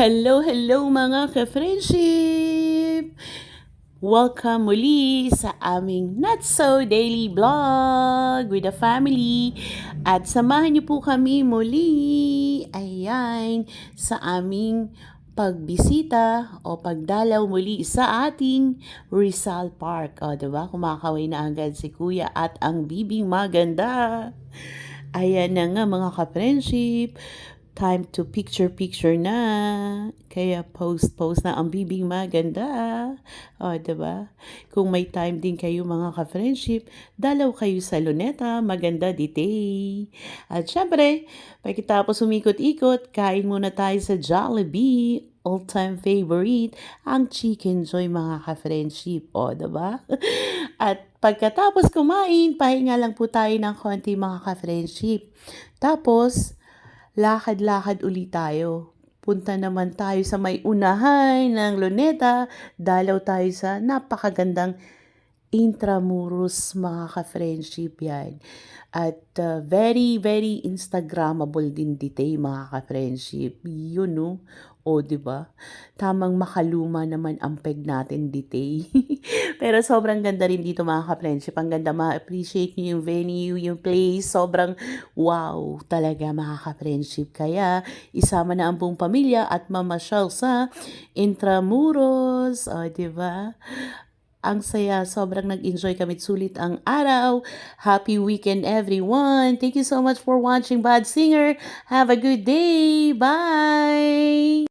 Hello, hello mga ka-friendship! Welcome muli sa aming Not So Daily Vlog with the family. At samahan niyo po kami muli, ayan, sa aming pagbisita o pagdalaw muli sa ating Rizal Park. O, diba? Kumakaway na agad si Kuya at ang bibing maganda. Ayan na nga mga ka-friendship. Time to picture-picture na. Kaya post-post na ang bibing maganda. O, diba? Kung may time din kayo mga ka-friendship, dalaw kayo sa Luneta, maganda ditay. At syempre, pagkatapos umikot-ikot, kain muna tayo sa Jollibee. All-time favorite, ang Chicken Joy mga ka-friendship. O, diba? At pagkatapos kumain, pahinga lang po tayo ng konti mga ka-friendship. Tapos, lakad-lakad ulit tayo. Punta naman tayo sa may unahan ng Luneta. Dalaw tayo sa napakagandang Intramuros mga ka-friendship yan. At very, very Instagrammable din dito mga ka-friendship. Yun no. O, diba? Tamang makaluma naman ang peg natin dito. Pero sobrang ganda rin dito mga ka-friendship. Ang ganda, ma-appreciate nyo yung venue, yung place. Sobrang wow talaga mga ka-friendship. Kaya isama na ang buong pamilya at mamasyal sa Intramuros. O, diba? Ang saya, sobrang nag-enjoy kami. Sulit ang araw. Happy weekend everyone. Thank you so much for watching Bad Singer. Have a good day. Bye!